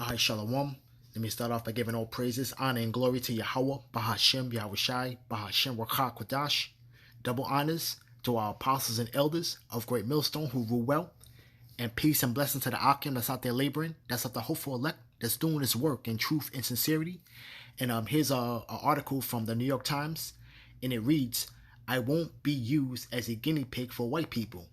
Alright, Shalom. Let me start off by giving all praises, honor, and glory to Yahweh, Bahashem, Yahushai, Bahashem, Rakah, Quadash. Double honors to our apostles and elders of Great Millstone who rule well. And peace and blessings to the Akim that's out there laboring, that's out the hopeful elect, that's doing his work in truth and sincerity. And here's a article from the New York Times, and it reads, "I won't be used as a guinea pig for white people."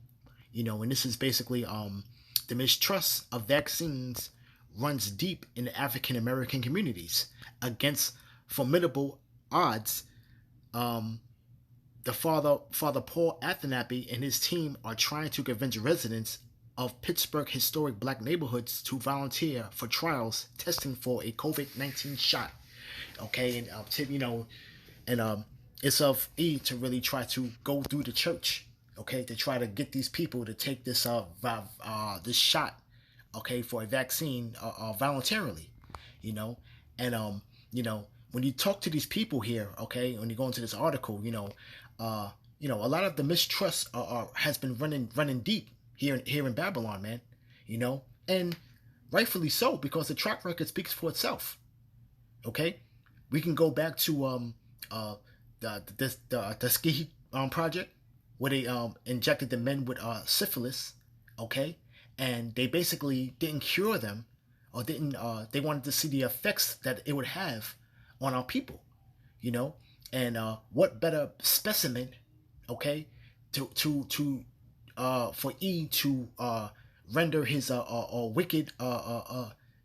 And this is basically the mistrust of vaccines runs deep in the African American communities. Against formidable odds, the Father Paul Athanape and his team are trying to convince residents of Pittsburgh historic black neighborhoods to volunteer for trials testing for a COVID-19 shot. Okay, and it's of to really try to go through the church, okay, to try to get these people to take this this shot, okay, for a vaccine voluntarily, and when you talk to these people here, okay, when you go into this article, a lot of the mistrust has been running deep here in Babylon, man, and rightfully so, because the track record speaks for itself. Okay, we can go back to the Tuskegee project, where they injected the men with syphilis, okay, and they basically didn't cure them, or didn't they wanted to see the effects that it would have on our people, and what better specimen, okay, to for E to render his wicked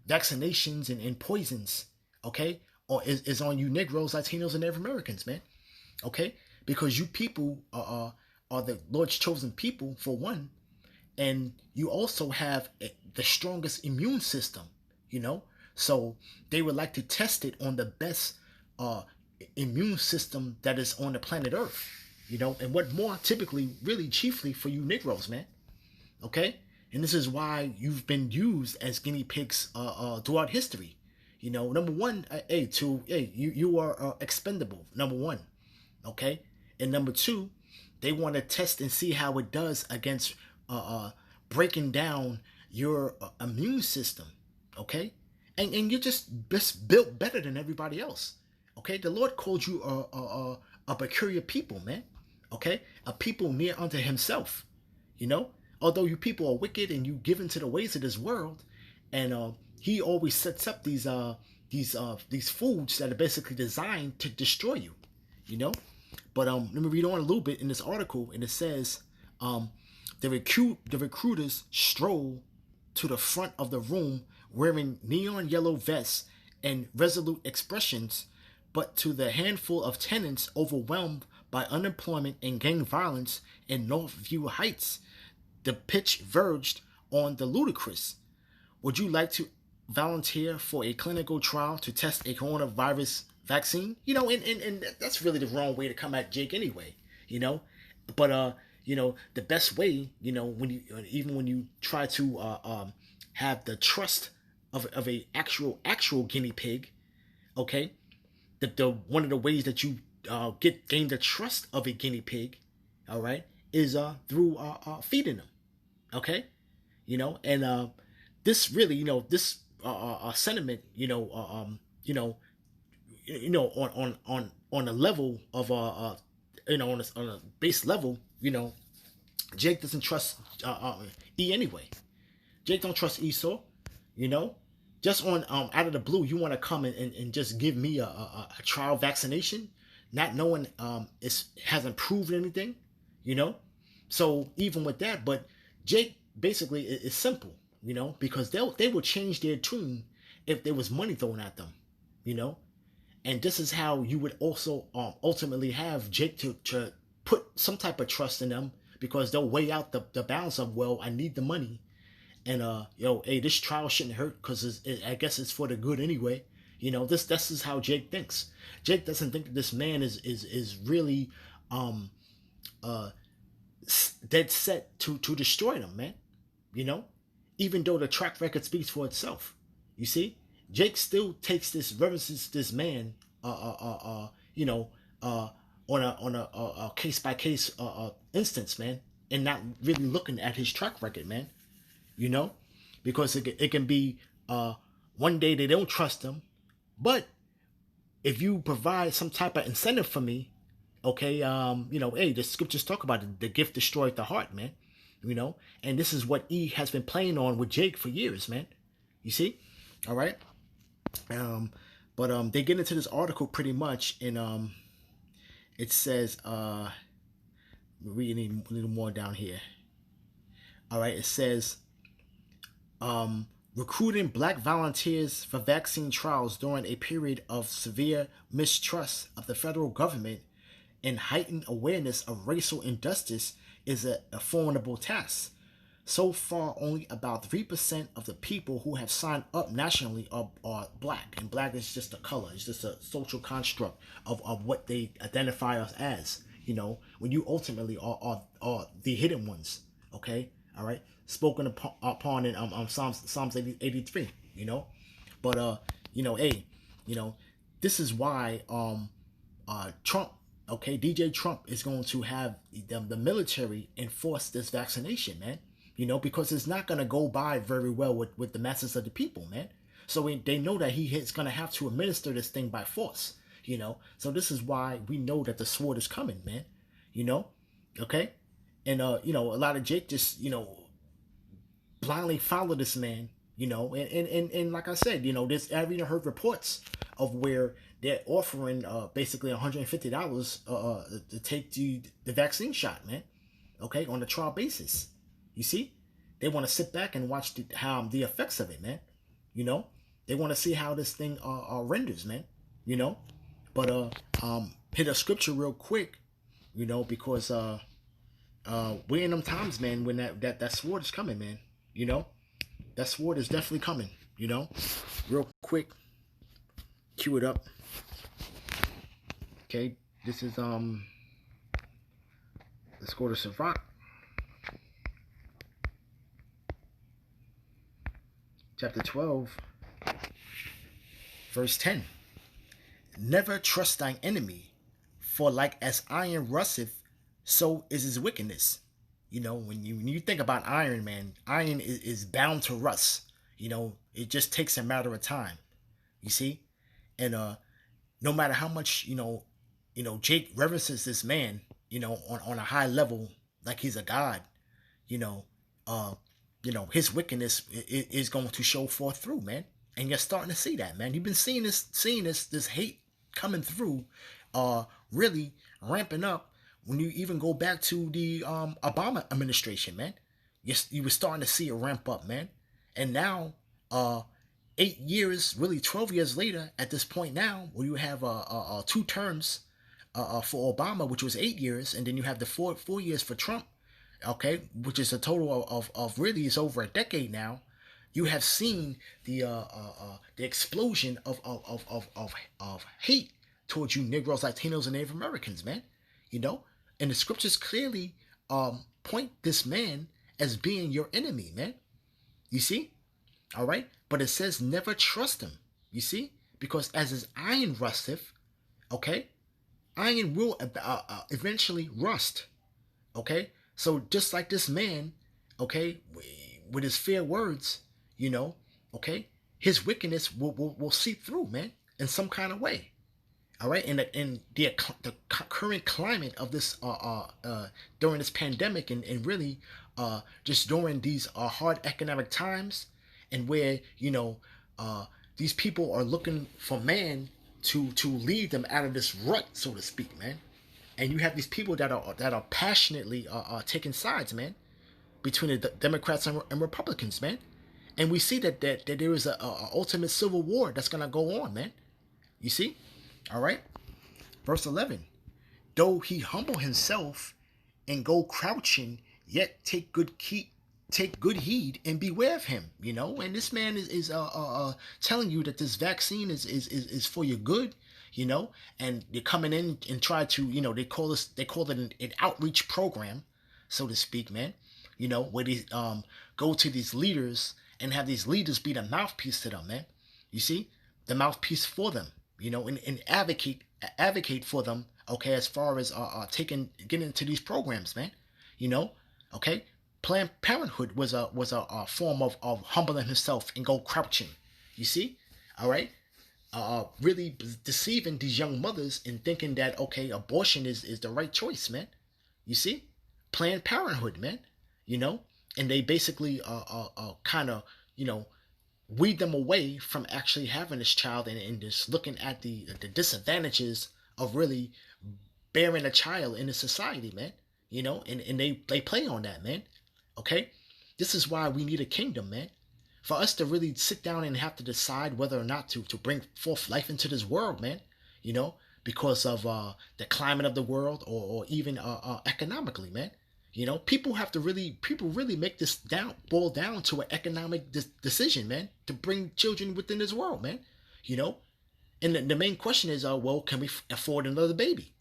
vaccinations and poisons, okay, or is on you Negroes, Latinos, and Native Americans, man, okay, because you people are the Lord's chosen people for one, and you also have the strongest immune system, so they would like to test it on the best immune system that is on the planet Earth, and what more typically, really chiefly for you Negroes, man, okay, and this is why you've been used as guinea pigs throughout history. Number one, you are expendable. Number one, okay, and number two, they want to test and see how it does against breaking down your immune system, okay, and you're just built better than everybody else, okay. The Lord called you a peculiar people, man, okay, a people near unto Himself, although you people are wicked and you give into the ways of this world, and He always sets up these foods that are basically designed to destroy you, But let me read on a little bit in this article, and it says, the recruiters stroll to the front of the room wearing neon yellow vests and resolute expressions, but to the handful of tenants overwhelmed by unemployment and gang violence in Northview Heights, the pitch verged on the ludicrous. Would you like to volunteer for a clinical trial to test a coronavirus vaccine? And that's really the wrong way to come at Jake anyway, but the best way, when you try to have the trust of a actual guinea pig, okay, the one of the ways that you gain the trust of a guinea pig, all right, is through feeding them, okay, and this really, this sentiment, on a level of on a base level, Jake doesn't trust E anyway. Jake don't trust Esau, just on out of the blue, you want to come and just give me a trial vaccination, not knowing it hasn't proven anything, so even with that, but Jake basically is simple, because they will change their tune if there was money thrown at them, and this is how you would also ultimately have Jake to put some type of trust in them, because they'll weigh out the balance of, well, I need the money, and hey, this trial shouldn't hurt because I guess it's for the good anyway. This is how Jake thinks. Jake doesn't think that this man is really dead set to destroy them, man. Even though the track record speaks for itself. You see, Jake still takes reverences this man, on a case by case instance, man, and not really looking at his track record, man. Because it can be One day they don't trust him, but if you provide some type of incentive for me, okay, hey, the scriptures talk about it. The gift destroyed the heart, man. And this is what E has been playing on with Jake for years, man. You see, all right. But they get into this article pretty much, and it says, reading a little more down here. All right, it says, recruiting black volunteers for vaccine trials during a period of severe mistrust of the federal government and heightened awareness of racial injustice is a formidable task. So far, only about 3% of the people who have signed up nationally are black. And black is just a color. It's just a social construct of what they identify us as, when you ultimately are the hidden ones, okay? All right? Spoken upon in Psalms 83, But, hey, this is why Trump, okay, DJ Trump is going to have the military enforce this vaccination, man. Because it's not going to go by very well with the masses of the people, man. So they know that he is going to have to administer this thing by force, So this is why we know that the sword is coming, man, okay? And, a lot of Jake just, blindly follow this man, and like I said, I've even heard reports of where they're offering basically $150 to take the vaccine shot, man, okay, on a trial basis. You see, they want to sit back and watch the effects of it, man. They want to see how this thing renders, man. But hit a scripture real quick, because we're in them times, man, when that sword is coming, man. That sword is definitely coming. Real quick, cue it up. Okay, this is let's go to Sirach. Chapter 12, verse 10. Never trust thine enemy, for like as iron rusteth, so is his wickedness. When you think about iron, man, iron is bound to rust. It just takes a matter of time. You see? And no matter how much, Jake reverences this man, on a high level, like he's a god, his wickedness is going to show forth through, man. And you're starting to see that, man. You've been seeing this hate coming through, really ramping up when you even go back to the Obama administration, man. You were starting to see it ramp up, man. And now, 8 years, really 12 years later, at this point now, where you have 2 terms for Obama, which was 8 years, and then you have the 4 years for Trump, okay, which is a total of really is over a decade now. You have seen the explosion of hate towards you Negroes, Latinos, and Native Americans, man. And the scriptures clearly point this man as being your enemy, man. You see? All right? But it says never trust him. You see? Because as his iron rusteth, okay, iron will eventually rust. Okay? So just like this man, okay, with his fair words, okay, his wickedness will seep through, man, in some kind of way. All right, and the current climate of this during this pandemic and really just during these hard economic times, and where these people are looking for man to lead them out of this rut, so to speak, man. And you have these people that are passionately taking sides, man, between the Democrats and Republicans, man. And we see that there is a ultimate civil war that's gonna go on, man. You see? All right. Verse 11. Though he humble himself and go crouching, yet take good heed and beware of him. And this man is telling you that this vaccine is for your good. And they're coming in and try to, they call it an outreach program, so to speak, man. Where they go to these leaders and have these leaders be the mouthpiece to them, man. You see, the mouthpiece for them. And advocate for them, okay, as far as getting into these programs, man. Okay. Planned Parenthood was a form of humbling himself and go crouching, You see? All right? Really deceiving these young mothers in thinking that, okay, abortion is the right choice, man. You see? Planned Parenthood, man. You know? And they basically kind of, you know, weed them away from actually having this child, and just looking at the disadvantages of really bearing a child in a society, man. You know, and they play on that, man. Okay? This is why we need a kingdom, man. For us to really sit down and have to decide whether or not to bring forth life into this world, man. You know, because of the climate of the world, or even economically, man. You know, people really make this boil down to an economic decision, man, to bring children within this world, man. You know, and the main question is, well, can we afford another baby?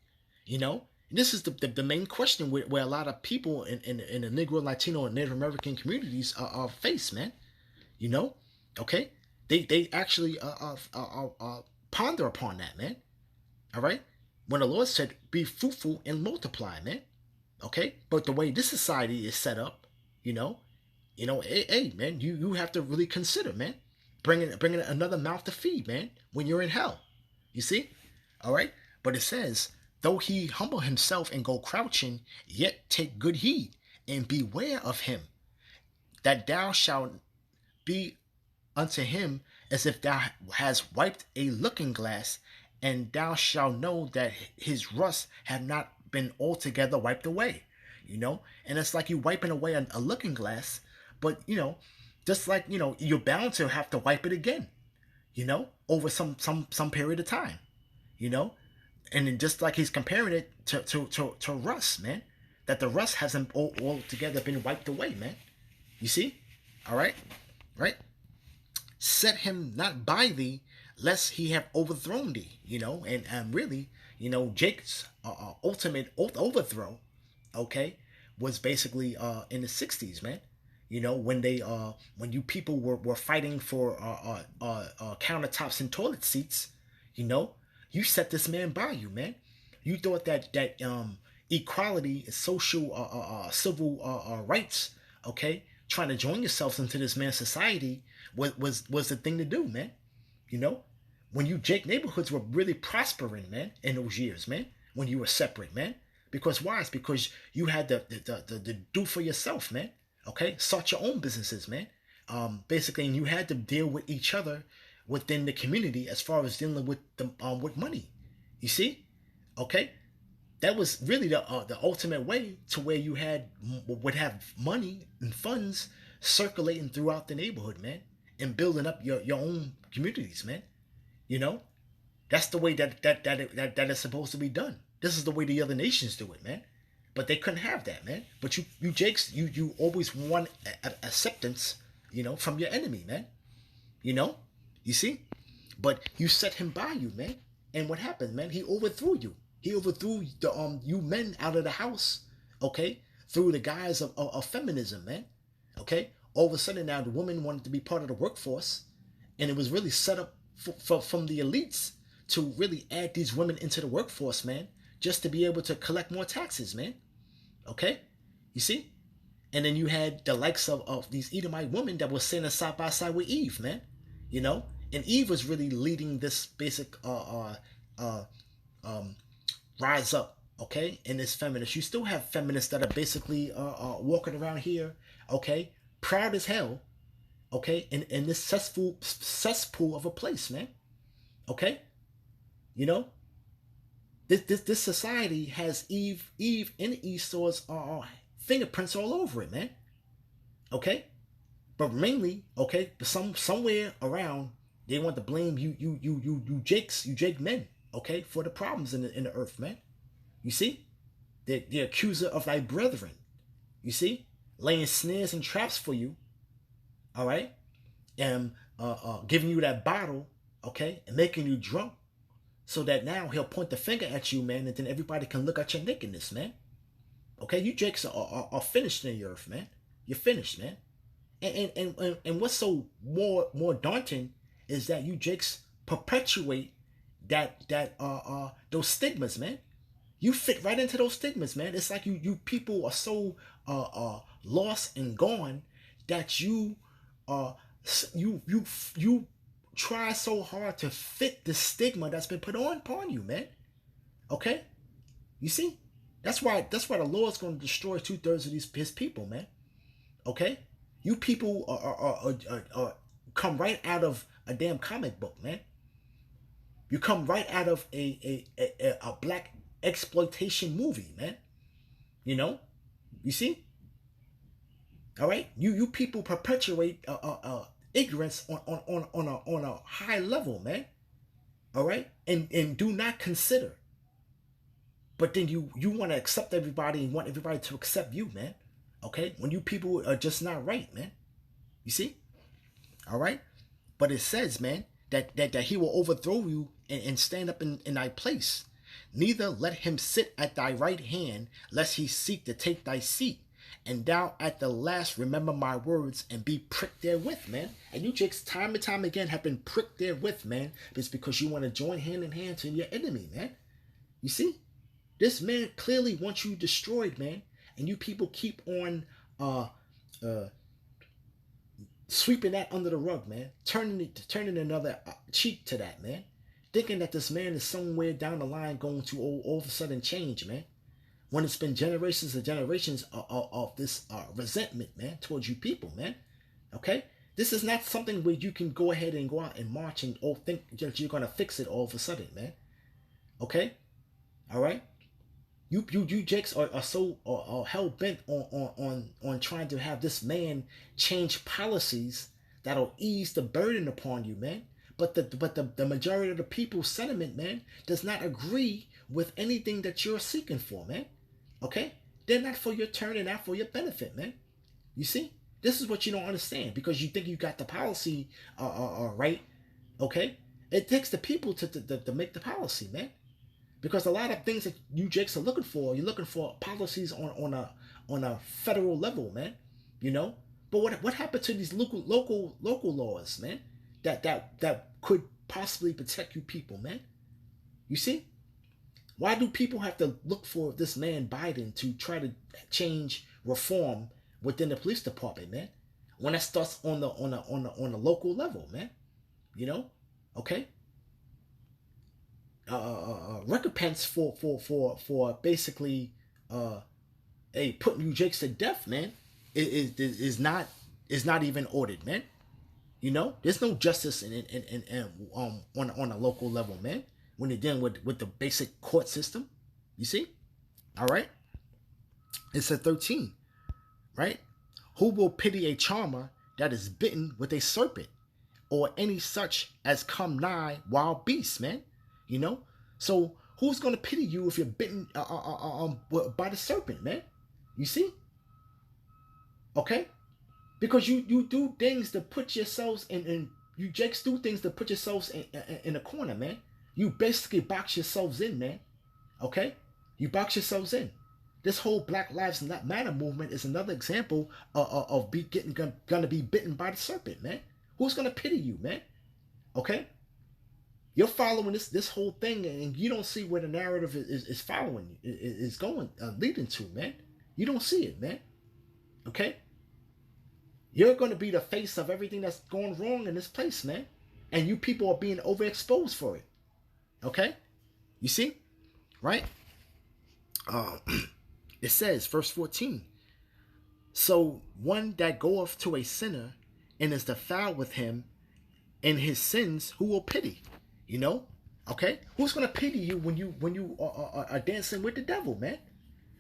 You know, and this is the main question where a lot of people in the Negro, Latino, and Native American communities are faced, man. You know, okay, they actually ponder upon that, man. All right, when the Lord said, "Be fruitful and multiply," man. Okay, but the way this society is set up, you know, hey, man, you have to really consider, man, bringing another mouth to feed, man, when you're in hell. You see, all right. But it says, though he humble himself and go crouching, yet take good heed and beware of him, that thou shalt be unto him as if thou hast wiped a looking glass, and thou shalt know that his rust have not been altogether wiped away. You know, and it's like you wiping away a looking glass, but you know, just like, you know, you're bound to have to wipe it again, you know, over some period of time, you know. And then just like he's comparing it to rust, man, that the rust hasn't altogether been wiped away, man. You see? All right? Right? Set him not by thee, lest he have overthrown thee, you know. And really, you know, Jake's ultimate overthrow, okay, was basically in the 60s, man. You know, when you people were fighting for countertops and toilet seats, you know, you set this man by you, man. You thought that equality, social, civil rights, okay, trying to join yourselves into this man's society was the thing to do, man. You know, when you Jake neighborhoods were really prospering, man, in those years, man, when you were separate, man. Because why? It's because you had the do for yourself, man. Okay, start your own businesses, man. Basically, and you had to deal with each other within the community as far as dealing with with money. You see, okay, that was really the ultimate way to where you would have money and funds circulating throughout the neighborhood, man, and building up your own communities, man. You know, that's the way that is supposed to be done. This is the way the other nations do it, man. But they couldn't have that, man. But you Jakes, you always want acceptance, you know, from your enemy, man. You know, you see. But you set him by you, man. And what happened, man? He overthrew you. He overthrew the you men out of the house, okay, through the guise of feminism, man. Okay. All of a sudden now the women wanted to be part of the workforce, and it was really set up from the elites to really add these women into the workforce, man, just to be able to collect more taxes, man. Okay? You see? And then you had the likes of these Edomite women that were standing side by side with Eve, man. You know? And Eve was really leading this basic rise up, okay, in this feminist. You still have feminists that are basically walking around here, okay, proud as hell, okay, in this cesspool of a place, man. Okay? You know? This society has Eve and Esau's fingerprints all over it, man. Okay, but mainly, okay, but somewhere around they want to blame you Jake men, okay, for the problems in the earth, man. You see, the accuser of thy brethren. You see, laying snares and traps for you. All right, and giving you that bottle, okay, and making you drunk. So that now he'll point the finger at you, man, and then everybody can look at your nakedness, man. Okay, you Jakes are finished in the earth, man. You're finished, man. And what's so more daunting is that you Jakes perpetuate those stigmas, man. You fit right into those stigmas, man. It's like you people are so lost and gone that you try so hard to fit the stigma that's been put on upon you, man. Okay? You see? That's why the Lord's going to destroy 2/3 of his people, man. Okay? You people are come right out of a damn comic book, man. You come right out of a black exploitation movie, man. You know? You see? All right? You people perpetuate ignorance on a high level, man. All right? And do not consider. But then you want to accept everybody and want everybody to accept you, man. Okay? When you people are just not right, man. You see? All right? But it says, man, that he will overthrow you and stand up in thy place. Neither let him sit at thy right hand, lest he seek to take thy seat. And thou at the last remember my words and be pricked therewith, man. And you jakes time and time again have been pricked therewith, man. It's because you want to join hand in hand to your enemy, man. You see? This man clearly wants you destroyed, man. And you people keep on sweeping that under the rug, man. Turning another cheek to that, man. Thinking that this man is somewhere down the line going to all of a sudden change, man. When it's been generations and generations of this resentment, man, towards you people, man. Okay? This is not something where you can go ahead and go out and march and think that you're going to fix it all of a sudden, man. Okay? All right? You jakes are so hell bent on trying to have this man change policies that'll ease the burden upon you, man. But the majority of the people's sentiment, man, does not agree with anything that you're seeking for, man. Okay? They're not for your turn and not for your benefit, man. You see? This is what you don't understand because you think you got the policy right. Okay? It takes the people to make the policy, man. Because a lot of things that you jakes are looking for, you're looking for policies on a federal level, man. You know? But what happened to these local laws, man? That could possibly protect you people, man. You see? Why do people have to look for this man Biden to try to change reform within the police department, man? When that starts on the local level, man. You know? Okay? Recompense for basically putting you jakes to death, man, is not even ordered, man. You know, there's no justice on a local level, man. When you're dealing with the basic court system, you see. All right. It's a 13, right? Who will pity a charmer that is bitten with a serpent, or any such as come nigh wild beasts, man? You know, so who's gonna pity you if you're bitten by the serpent, man? You see? Okay, because you do things to put yourselves in you jakes do things to put yourselves in a corner, man. You basically box yourselves in, man. Okay, you box yourselves in. This whole Black Lives Matter movement is another example of gonna be bitten by the serpent, man. Who's gonna pity you, man? Okay. You're following this whole thing, and you don't see where the narrative is following, is going, leading to, man. You don't see it, man. Okay? You're going to be the face of everything that's going wrong in this place, man. And you people are being overexposed for it. Okay? You see? Right? It says, verse 14. So one that goeth to a sinner and is defiled with him in his sins, who will pity? You know, okay? Who's gonna pity you when you are dancing with the devil, man?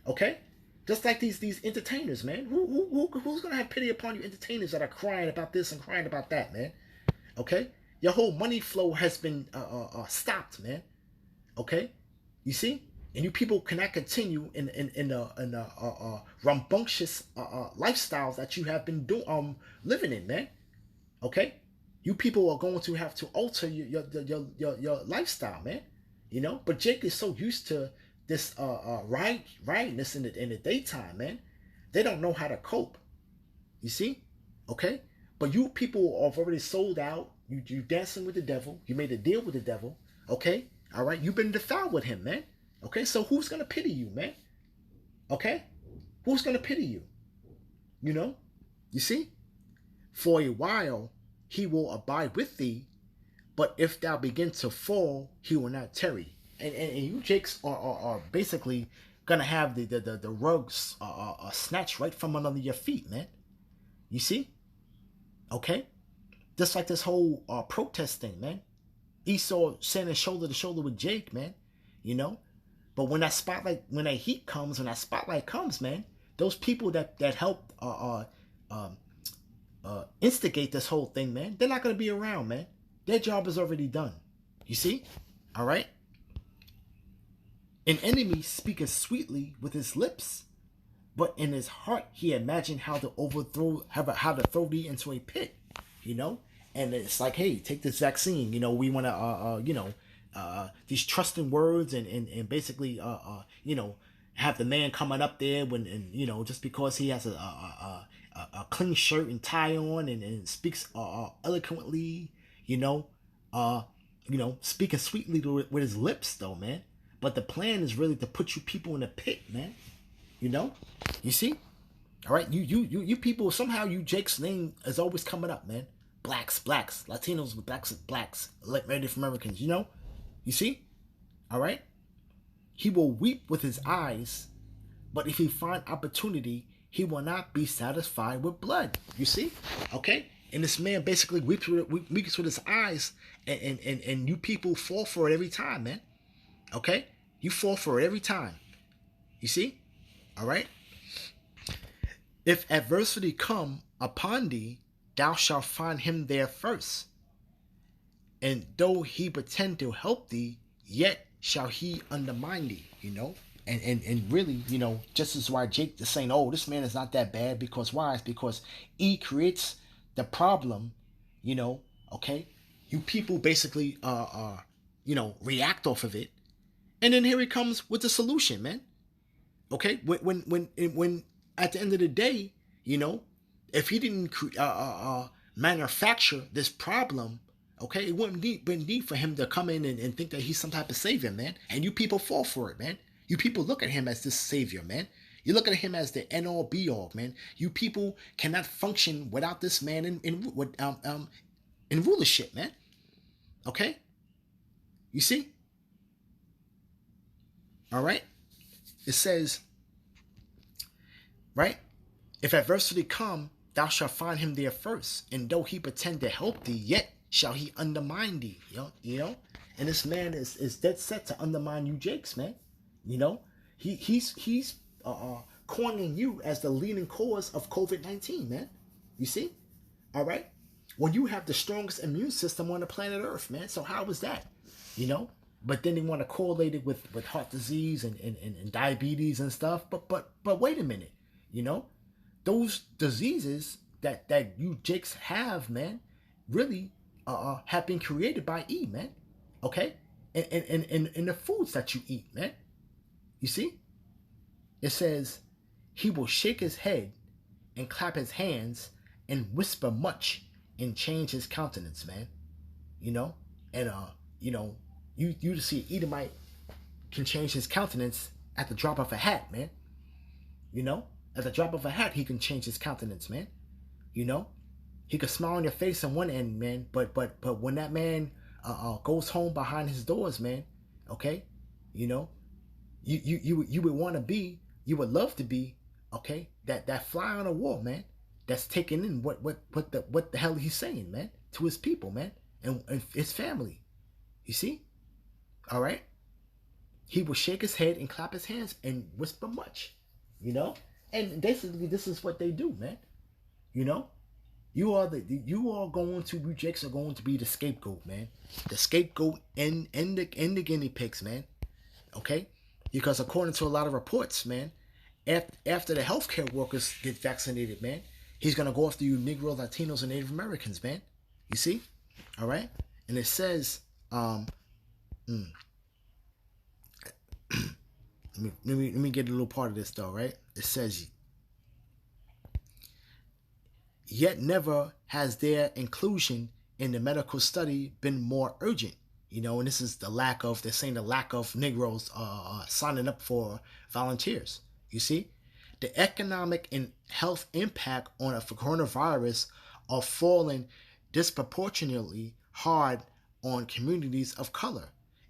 Okay, just like these entertainers, man. Who's gonna have pity upon you entertainers that are crying about this and crying about that, man? Okay, your whole money flow has been stopped, man. Okay, you see, and you people cannot continue in the rambunctious lifestyles that you have been living in, man. Okay. You people are going to have to alter your lifestyle, man. You know, but Jake is so used to this riotness in the daytime, man. They don't know how to cope. You see, okay? But you people have already sold out. You dancing with the devil. You made a deal with the devil. Okay, all right. You've been defiled with him, man. Okay, so who's gonna pity you, man? Okay, who's gonna pity you? You know, you see, for a while. He will abide with thee, But if thou begin to fall, he will not tarry. And you Jakes are basically gonna have the rugs snatched right from under your feet, man. You see? Okay? Just like this whole protest thing, man. Esau standing shoulder to shoulder with Jake, man. You know? But when that spotlight, when that heat comes, when that spotlight comes, man, those people that helped instigate this whole thing, man, they're not gonna be around, man. Their job is already done. You see? All right? An enemy speaketh sweetly with his lips, but in his heart he imagined how to how to throw thee into a pit, you know? And it's like, hey, take this vaccine, you know, we want to, these trusting words and basically, have the man coming up there just because he has a clean shirt and tie on and speaks eloquently, speaking sweetly with his lips, though, man. But the plan is really to put you people in a pit, man. You see? All right, you people, somehow Jake's name is always coming up, man. Blacks, Latinos with blacks, Native Americans, You see? All right? He will weep with his eyes, but if he find opportunity, he will not be satisfied with blood. You see? Okay? And this man basically weeps with his eyes, and you people fall for it every time, man. Okay? You fall for it every time. You see? All right? If adversity come upon thee, thou shalt find him there first. And though he pretend to help thee, yet shall he undermine thee, And really, just as why Jake is saying, oh, this man is not that bad, because why? It's because he creates the problem, okay? You people basically, react off of it. And then here he comes with the solution, man. Okay? When at the end of the day, if he didn't manufacture this problem, okay, it wouldn't need for him to come in and think that he's some type of savior, man. And you people fall for it, man. You people look at him as this savior, man. You look at him as the end all be all, man. You people cannot function without this man in rulership, man. Okay? You see? All right? It says, right? If adversity come, thou shalt find him there first. And though he pretend to help thee, yet shall he undermine thee. And this man is dead set to undermine you Jakes, man. He's cornering you as the leading cause of COVID-19, man. You see? All right? Well, you have the strongest immune system on the planet Earth, man. So how is that? But then they want to correlate it with heart disease and diabetes and stuff. But wait a minute, those diseases that you Jakes have, man, really have been created by E, man. Okay? And the foods that you eat, man. You see? It says, he will shake his head and clap his hands and whisper much and change his countenance, man. And you see Edomite can change his countenance at the drop of a hat, man. At the drop of a hat, he can change his countenance, man. He could smile on your face on one end, man. But when that man goes home behind his doors, man, okay, you would want to be, you would love to be, okay, that fly on the wall, man. That's taking in what the hell he's saying, man, to his people, man, and his family. You see? All right? He will shake his head and clap his hands and whisper much, And basically, this is what they do, man. You Jakes are going to be the scapegoat, man. The scapegoat and the guinea pigs, man. Okay? Because according to a lot of reports, man, after the healthcare workers get vaccinated, man, he's gonna go after you Negro, Latinos, and Native Americans, man. You see? All right? And it says, let me get a little part of this though, right? It says, yet never has their inclusion in the medical study been more urgent, and this is they're saying the lack of Negroes signing up for volunteers. You see, the economic and health impact on a coronavirus are falling disproportionately hard on communities of color.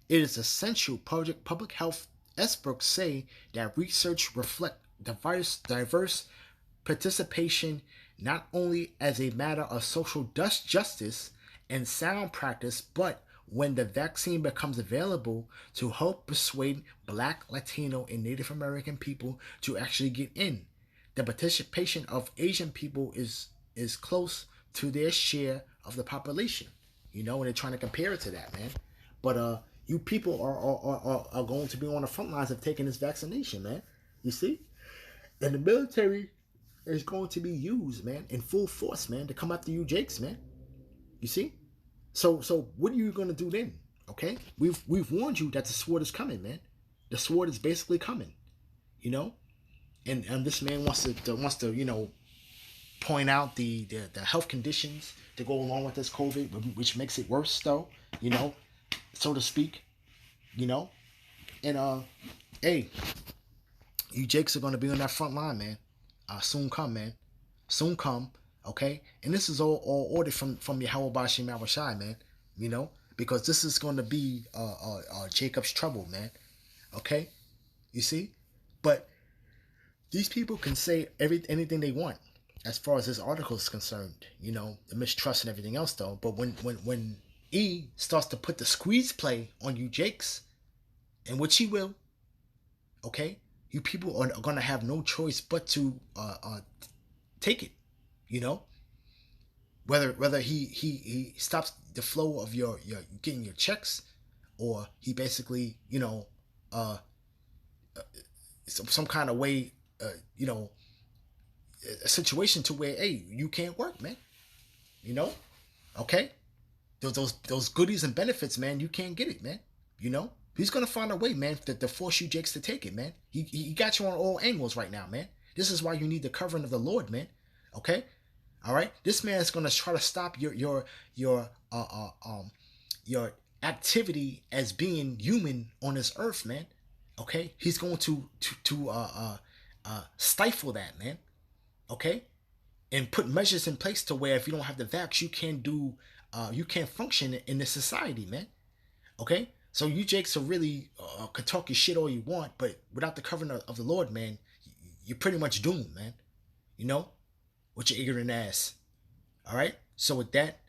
It is essential. Public health experts say that research reflects diverse participation not only as a matter of social justice and sound practice, but when the vaccine becomes available to help persuade Black, Latino, and Native American people to actually get in. The participation of Asian people is close to their share of the population. You know, and they're trying to compare it to that, man. But you people are going to be on the front lines of taking this vaccination, man. You see? And the military is going to be used, man, in full force, man, to come after you Jakes, man. You see? So what are you gonna do then? Okay? We've warned you that the sword is coming, man. The sword is basically coming. You know? And this man wants to point out the health conditions to go along with this COVID, which makes it worse though, so to speak. And hey, you Jakes are gonna be on that front line, man. Soon come, man. Soon come, okay? And this is all ordered from Yahweh Bashim Awashai, man. Because this is going to be Jacob's trouble, man. Okay? You see? But these people can say anything they want as far as this article is concerned. The mistrust and everything else, though. But when E starts to put the squeeze play on you Jakes, and which he will, okay? You people are going to have no choice but to take it, whether he stops the flow of your getting your checks, or he basically some kind of way a situation to where, hey, you can't work, man. Okay, those goodies and benefits, man, you can't get it, man. He's gonna find a way, man, to force you Jakes to take it, man. He got you on all angles right now, man. This is why you need the covering of the Lord, man. Okay, all right. This man is gonna try to stop your activity as being human on this earth, man. Okay, he's going to stifle that, man. Okay, and put measures in place to where if you don't have the vax, you can't function in this society, man. Okay. So you Jakes are really can talk your shit all you want, but without the covering of the Lord, man, you're pretty much doomed, man. With your ignorant ass. All right. So with that,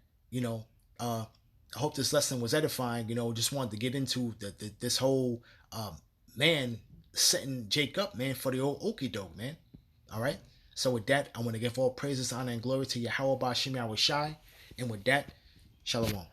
I hope this lesson was edifying. Just wanted to get into this whole man setting Jake up, man, for the old okie doke, man. All right. So with that, I want to give all praises, honor, and glory to Yahweh Bashim Yahushai. And with that, shalom.